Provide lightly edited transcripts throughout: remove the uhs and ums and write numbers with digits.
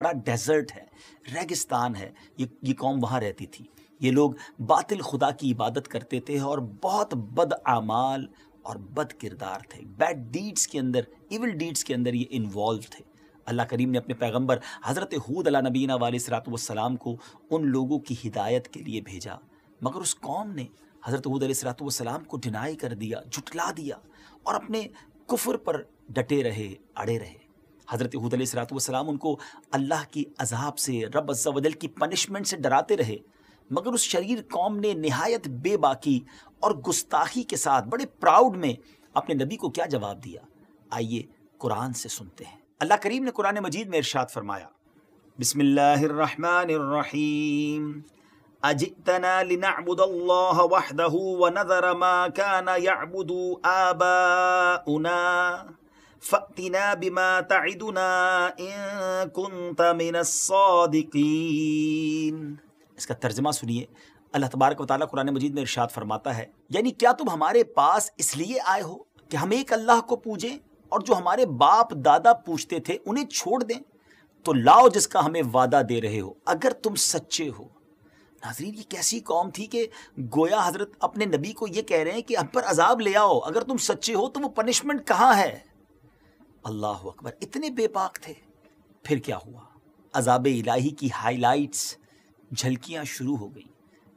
بڑا ڈیزرٹ ہے، ریگستان ہے، یہ قوم وہاں رہتی تھی۔ یہ لوگ باطل خدا کی عبادت کرتے تھے اور بہت بد اعمال اور بد کردار تھے، بیڈ ڈیڈز کے اندر، ایول ڈیڈز کے اندر یہ انوالو تھے۔ اللہ کریم نے اپنے پیغمبر حضرت ہود علیہ نبینا علیہ الصلوۃ والسلام کو ان لوگوں کی ہدایت کے لیے بھیجا، مگر اس قوم نے حضرت ہود علیہ الصلوۃ والسلام کو ڈینائی کر دیا، جھٹلا دیا اور اپنے کفر پر ڈٹے رہے، اڑے رہے۔ حضرت ہود علیہ الصلوۃ والسلام ان کو اللہ کی عذاب سے، رب عز و جل کی پنشمنٹ سے ڈراتے رہے، مگر اس شریر قوم نے نہایت بے باکی اور گستاخی کے ساتھ بڑے پراؤڈ میں اپنے نبی کو کیا جواب دیا؟ آئیے قرآن سے سنتے ہیں۔ اللہ کریم نے قرآن مجید میں ارشاد فرمایا، بسم اللہ الرحمن الرحیم، اجئتنا لنعبد اللہ وحدہ ونذر ما کان یعبد آباؤنا فأتنا بما تعدنا ان کنت من الصادقین۔ اس کا ترجمہ سنیے۔ اللہ تبارک و تعالیٰ قرآن مجید میں ارشاد فرماتا ہے، یعنی کیا تم ہمارے پاس اس لیے آئے ہو کہ ہم ایک اللہ کو پوجیں اور جو ہمارے باپ دادا پوچھتے تھے انہیں چھوڑ دیں؟ تو لاؤ جس کا ہمیں وعدہ دے رہے ہو اگر تم سچے ہو۔ ناظرین، یہ کیسی قوم تھی کہ گویا حضرت اپنے نبی کو یہ کہہ رہے ہیں کہ ہم پر عذاب لے آؤ اگر تم سچے ہو، تو وہ پنشمنٹ کہاں ہے؟ اللہ اکبر، اتنے بے باک تھے۔ پھر کیا ہوا؟ عذاب الہی کی ہائی لائٹس، جھلکیاں شروع ہو گئی۔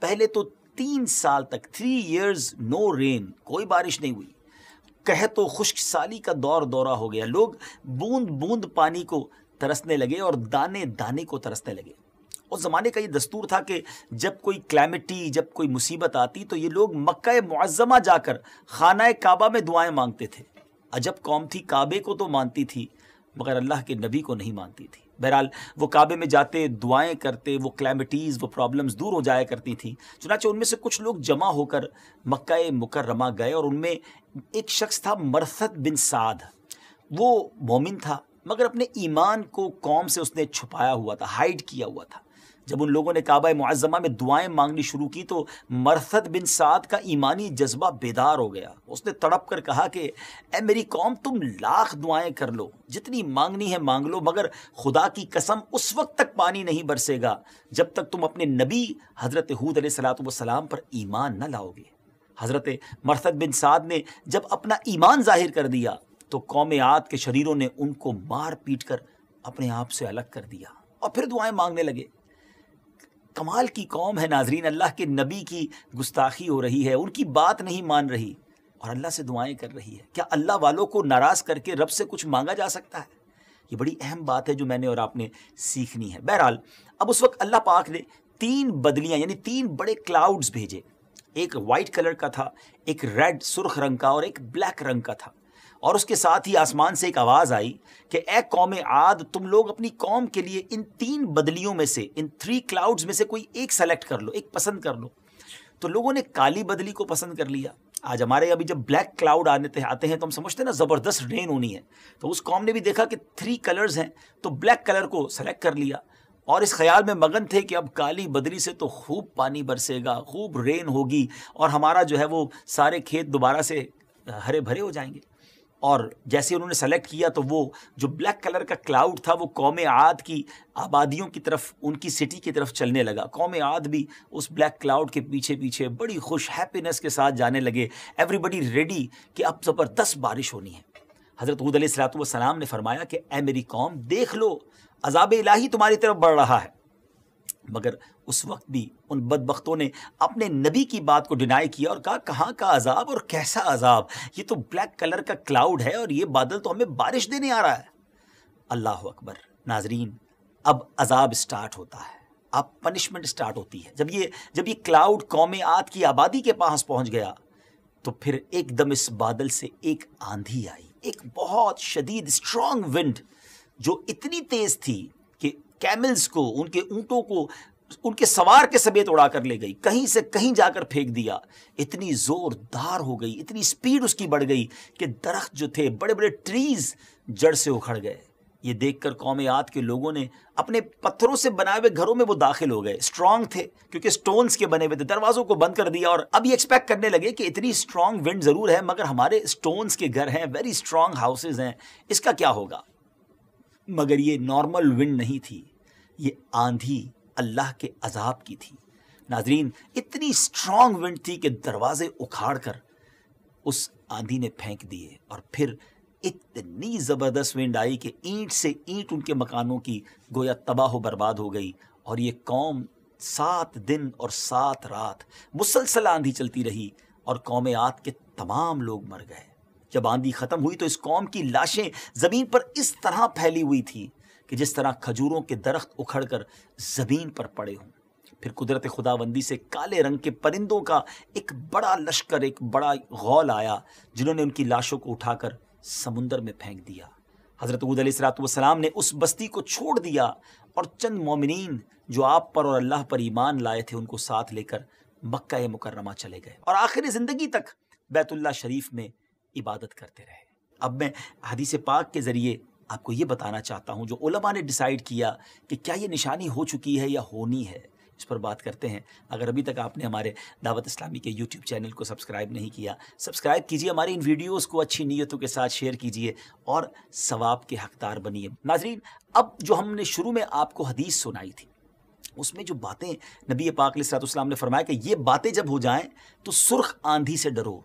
پہلے تو 3 سال تک 3 ایئرز نو رین، کوئی بارش نہیں ہوئی، قحط و خشک سالی کا دورہ ہو گیا، لوگ بوند بوند پانی کو ترسنے لگے اور دانے دانے کو ترسنے لگے۔ اس زمانے کا یہ دستور تھا کہ جب کوئی کلیمٹی، جب کوئی مصیبت آتی تو یہ لوگ مکہ معظمہ جا کر خانہ کعبہ میں دعائیں مانگتے تھے۔ عجب قوم تھی، کعبے کو تو مانتی تھی مگر اللہ کے نبی کو نہیں مانتی تھی۔ بہرحال وہ کعبے میں جاتے، دعائیں کرتے، وہ کلیمٹیز، وہ پرابلمز دور ہو جایا کرتی تھیں۔ چنانچہ ان میں سے کچھ لوگ جمع ہو کر مکہ مکرمہ گئے اور ان میں ایک شخص تھا مرثد بن سعد۔ وہ مومن تھا مگر اپنے ایمان کو قوم سے اس نے چھپایا ہوا تھا، ہائیڈ کیا ہوا تھا۔ جب ان لوگوں نے کعبہ معظمہ میں دعائیں مانگنی شروع کی تو مرثد بن سعد کا ایمانی جذبہ بیدار ہو گیا۔ اس نے تڑپ کر کہا کہ اے میری قوم، تم لاکھ دعائیں کر لو، جتنی مانگنی ہے مانگ لو، مگر خدا کی قسم اس وقت تک پانی نہیں برسے گا جب تک تم اپنے نبی حضرت ہود علیہ الصلوۃ والسلام پر ایمان نہ لاؤ گے۔ حضرت مرثد بن سعد نے جب اپنا ایمان ظاہر کر دیا تو قوم عاد کے شریروں نے ان کو مار پیٹ کر اپنے آپ سے الگ کر دیا اور پھر دعائیں مانگنے لگے۔ کمال کی قوم ہے ناظرین، اللہ کے نبی کی گستاخی ہو رہی ہے، ان کی بات نہیں مان رہی اور اللہ سے دعائیں کر رہی ہے۔ کیا اللہ والوں کو ناراض کر کے رب سے کچھ مانگا جا سکتا ہے؟ یہ بڑی اہم بات ہے جو میں نے اور آپ نے سیکھنی ہے۔ بہرحال اب اس وقت اللہ پاک نے 3 بدلیاں یعنی 3 بڑے کلاؤڈز بھیجے، ایک وائٹ کلر کا تھا، ایک ریڈ سرخ رنگ کا اور ایک بلیک رنگ کا تھا، اور اس کے ساتھ ہی آسمان سے ایک آواز آئی کہ اے قوم عاد، تم لوگ اپنی قوم کے لیے ان 3 بدلیوں میں سے، ان 3 کلاؤڈز میں سے کوئی ایک سلیکٹ کر لو، ایک پسند کر لو۔ تو لوگوں نے کالی بدلی کو پسند کر لیا۔ آج ہمارے ابھی جب بلیک کلاؤڈ آتے ہیں تو ہم سمجھتے ہیں نا زبردست رین ہونی ہے، تو اس قوم نے بھی دیکھا کہ 3 کلرز ہیں تو بلیک کلر کو سلیکٹ کر لیا اور اس خیال میں مگن تھے کہ اب کالی بدلی سے تو خوب پانی برسے گا، خوب رین ہوگی اور ہمارا جو ہے وہ سارے کھیت دوبارہ سے ہرے بھرے ہو جائیں گے۔ اور جیسے انہوں نے سلیکٹ کیا تو وہ جو بلیک کلر کا کلاؤڈ تھا وہ قوم عاد کی آبادیوں کی طرف، ان کی سٹی کی طرف چلنے لگا۔ قوم عاد بھی اس بلیک کلاؤڈ کے پیچھے پیچھے بڑی خوش ہیپینس کے ساتھ جانے لگے، ایوری بڈی ریڈی کہ اب زبردست بارش ہونی ہے۔ حضرت ہود علیہ الصلوۃ والسلام نے فرمایا کہ اے میری قوم، دیکھ لو عذاب الہی تمہاری طرف بڑھ رہا ہے۔ مگر اس وقت بھی ان بدبختوں نے اپنے نبی کی بات کو ڈینائی کیا اور کہا کہاں کا عذاب اور کیسا عذاب، یہ تو بلیک کلر کا کلاؤڈ ہے اور یہ بادل تو ہمیں بارش دینے آ رہا ہے۔ اللہ اکبر۔ ناظرین، اب عذاب سٹارٹ ہوتا ہے، اب پنشمنٹ سٹارٹ ہوتی ہے۔ جب یہ کلاؤڈ قوم عاد کی آبادی کے پاس پہنچ گیا تو پھر ایک دم اس بادل سے ایک آندھی آئی، ایک بہت شدید اسٹرانگ ونڈ جو اتنی تیز تھی کہ کیملز کو، ان کے اونٹوں کو ان کے سوار کے سمیت اڑا کر لے گئی، کہیں سے کہیں جا کر پھینک دیا۔ اتنی زوردار ہو گئی، اتنی سپیڈ اس کی بڑھ گئی کہ درخت جو تھے، بڑے بڑے ٹریز جڑ سے اکھڑ گئے۔ یہ دیکھ کر قوم عاد کے لوگوں نے اپنے پتھروں سے بنائے ہوئے گھروں میں وہ داخل ہو گئے، اسٹرانگ تھے کیونکہ سٹونز کے بنے ہوئے تھے، دروازوں کو بند کر دیا اور اب یہ ایکسپیکٹ کرنے لگے کہ اتنی اسٹرانگ ونڈ ضرور ہے مگر ہمارے سٹونز کے گھر ہیں، ویری اسٹرانگ ہاؤسز ہیں، اس کا کیا ہوگا؟ مگر یہ نارمل ونڈ نہیں تھی، یہ آندھی اللہ کے عذاب کی تھی۔ ناظرین، اتنی سٹرونگ ونڈ تھی کہ دروازے اکھاڑ کر اس آندھی نے پھینک دیے، اور پھر اتنی زبردست ونڈ آئی کہ اینٹ سے اینٹ ان کے مکانوں کی گویا تباہ و برباد ہو گئی، اور یہ قوم 7 دن اور 7 رات مسلسل آندھی چلتی رہی، اور قوم عاد کے تمام لوگ مر گئے۔ جب آندھی ختم ہوئی تو اس قوم کی لاشیں زمین پر اس طرح پھیلی ہوئی تھی کہ جس طرح کھجوروں کے درخت اکھڑ کر زمین پر پڑے ہوں۔ پھر قدرت خداوندی سے کالے رنگ کے پرندوں کا ایک بڑا لشکر، ایک بڑا غول آیا، جنہوں نے ان کی لاشوں کو اٹھا کر سمندر میں پھینک دیا۔ حضرت ہود علیہ السلام نے اس بستی کو چھوڑ دیا، اور چند مومنین جو آپ پر اور اللہ پر ایمان لائے تھے ان کو ساتھ لے کر مکہ مکرمہ چلے گئے، اور آخر زندگی تک بیت اللہ شریف میں عبادت کرتے رہے۔ اب میں حدیث پاک کے ذریعے آپ کو یہ بتانا چاہتا ہوں، جو علماء نے ڈیسائیڈ کیا کہ کیا یہ نشانی ہو چکی ہے یا ہونی ہے، اس پر بات کرتے ہیں۔ اگر ابھی تک آپ نے ہمارے دعوت اسلامی کے یوٹیوب چینل کو سبسکرائب نہیں کیا، سبسکرائب کیجئے، ہماری ان ویڈیوز کو اچھی نیتوں کے ساتھ شیئر کیجئے اور ثواب کے حقدار بنیے۔ ناظرین، اب جو ہم نے شروع میں آپ کو حدیث سنائی تھی، اس میں جو باتیں نبی پاک علیہ السلام نے فرمایا کہ یہ باتیں جب ہو جائیں تو سرخ آندھی سے ڈرو،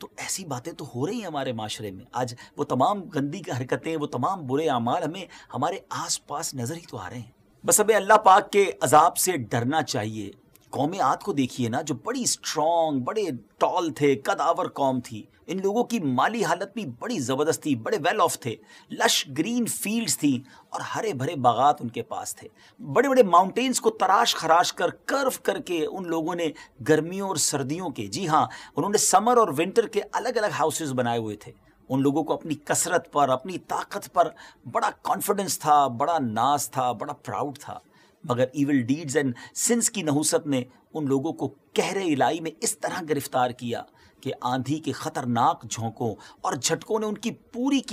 تو ایسی باتیں تو ہو رہی ہیں ہمارے معاشرے میں آج۔ وہ تمام گندی حرکتیں، وہ تمام برے اعمال ہمیں ہمارے آس پاس نظر ہی تو آ رہے ہیں۔ بس ہمیں اللہ پاک کے عذاب سے ڈرنا چاہیے۔ قوم عاد کو دیکھیے نا، جو بڑی سٹرونگ، بڑے ٹال تھے، قدآور قوم تھی۔ ان لوگوں کی مالی حالت بھی بڑی زبردست تھی، بڑے ویل آف تھے، لش گرین فیلڈز تھیں اور ہرے بھرے باغات ان کے پاس تھے۔ بڑے بڑے ماؤنٹینز کو تراش خراش کر، کرو کر کے ان لوگوں نے گرمیوں اور سردیوں کے، جی ہاں، انہوں نے سمر اور ونٹر کے الگ الگ ہاؤسز بنائے ہوئے تھے۔ ان لوگوں کو اپنی کثرت پر، اپنی طاقت پر بڑا کانفیڈنس تھا، بڑا ناز تھا، بڑا پراؤڈ تھا، مگر ایول ڈیڈز اینڈ سنس کی نحوست نے ان لوگوں کو قہر الہی میں اس طرح گرفتار کیا کہ آندھی کے خطرناک جھونکوں اور جھٹکوں نے ان کی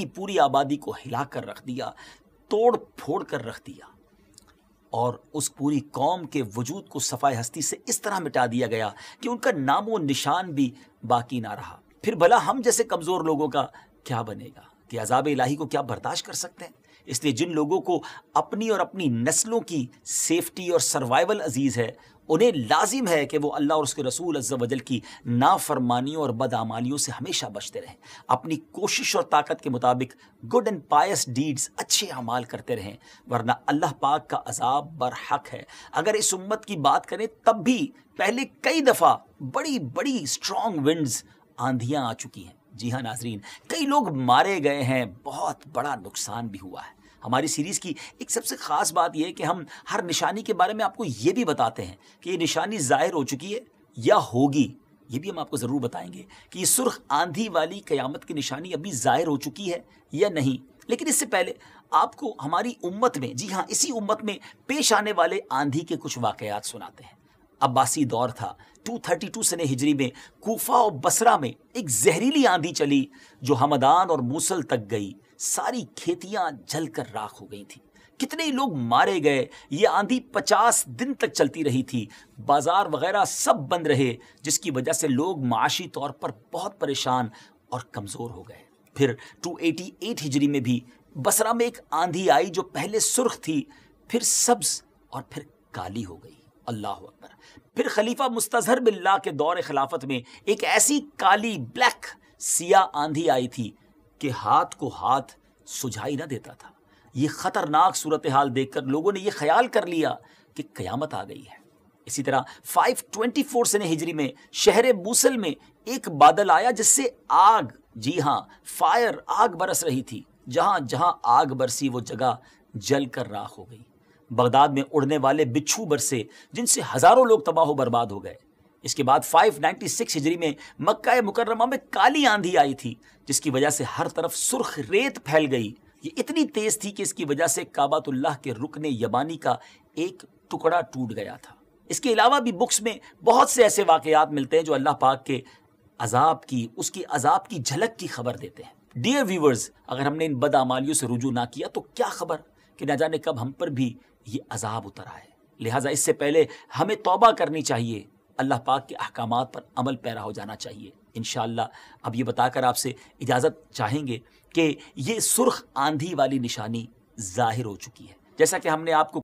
پوری آبادی کو ہلا کر رکھ دیا، توڑ پھوڑ کر رکھ دیا، اور اس پوری قوم کے وجود کو صفائے ہستی سے اس طرح مٹا دیا گیا کہ ان کا نام و نشان بھی باقی نہ رہا۔ پھر بھلا ہم جیسے کمزور لوگوں کا کیا بنے گا کہ عذاب الہی کو کیا برداشت کر سکتے ہیں؟ اس لیے جن لوگوں کو اپنی اور اپنی نسلوں کی سیفٹی اور سروائیول عزیز ہے، انہیں لازم ہے کہ وہ اللہ اور اس کے رسول عز و جل کی نافرمانیوں اور بدعمالیوں سے ہمیشہ بچتے رہیں، اپنی کوشش اور طاقت کے مطابق گڈ اینڈ پائس ڈیڈز، اچھے اعمال کرتے رہیں، ورنہ اللہ پاک کا عذاب برحق ہے۔ اگر اس امت کی بات کریں تب بھی پہلے کئی دفعہ بڑی بڑی سٹرونگ ونڈز، آندھیاں آ چکی ہیں۔ جی ہاں ناظرین، کئی لوگ مارے گئے ہیں، بہت بڑا نقصان بھی ہوا ہے۔ ہماری سیریز کی ایک سب سے خاص بات یہ ہے کہ ہم ہر نشانی کے بارے میں آپ کو یہ بھی بتاتے ہیں کہ یہ نشانی ظاہر ہو چکی ہے یا ہوگی۔ یہ بھی ہم آپ کو ضرور بتائیں گے کہ یہ سرخ آندھی والی قیامت کی نشانی ابھی ظاہر ہو چکی ہے یا نہیں۔ لیکن اس سے پہلے آپ کو ہماری امت میں، جی ہاں اسی امت میں پیش آنے والے آندھی کے کچھ واقعات سناتے ہیں۔ عباسی دور تھا، 232 سنہ ہجری میں کوفہ اور بصرہ میں ایک زہریلی آندھی چلی جو ہمدان اور موصل تک گئی۔ ساری کھیتیاں جل کر راکھ ہو گئی تھیں، کتنے ہی لوگ مارے گئے۔ یہ آندھی 50 دن تک چلتی رہی تھی، بازار وغیرہ سب بند رہے، جس کی وجہ سے لوگ معاشی طور پر بہت پریشان اور کمزور ہو گئے۔ پھر 288 ہجری میں بھی بصرہ میں ایک آندھی آئی جو پہلے سرخ تھی، پھر سبز اور پھر کالی ہو گئی۔ اللہ اکبر۔ پھر خلیفہ مستظہر باللہ کے دور خلافت میں ایک ایسی کالی بلیک سیاہ آندھی آئی تھی کہ ہاتھ کو ہاتھ سجھائی نہ دیتا تھا۔ یہ خطرناک صورتحال دیکھ کر لوگوں نے یہ خیال کر لیا کہ قیامت آ گئی ہے۔ اسی طرح 524 سنہ ہجری میں شہر موصل میں ایک بادل آیا جس سے آگ، جی ہاں فائر، آگ برس رہی تھی۔ جہاں جہاں آگ برسی وہ جگہ جل کر راکھ ہو گئی۔ بغداد میں اڑنے والے بچھو برسے جن سے ہزاروں لوگ تباہ و برباد ہو گئے۔ اس کے بعد 596 ہجری میں مکہ مکرمہ میں کالی آندھی آئی تھی جس کی وجہ سے ہر طرف سرخ ریت پھیل گئی۔ یہ اتنی تیز تھی کہ اس کی وجہ سے کعبۃ اللہ کے رکن یمانی کا ایک ٹکڑا ٹوٹ گیا تھا۔ اس کے علاوہ بھی بکس میں بہت سے ایسے واقعات ملتے ہیں جو اللہ پاک کے عذاب کی، اس کی عذاب کی جھلک کی خبر دیتے ہیں۔ ڈیئر ویورز، اگر ہم نے ان بدعمالیوں سے رجوع نہ کیا تو کیا خبر کہ نہ جانے کب ہم پر بھی یہ عذاب اتر آئے۔ لہٰذا اس سے پہلے ہمیں توبہ کرنی چاہیے، اللہ پاک کے احکامات پر عمل پیرا ہو جانا چاہیے۔ انشاءاللہ اب یہ بتا کر آپ سے اجازت چاہیں گے کہ یہ سرخ آندھی والی نشانی ظاہر ہو چکی ہے، جیسا کہ ہم نے آپ کو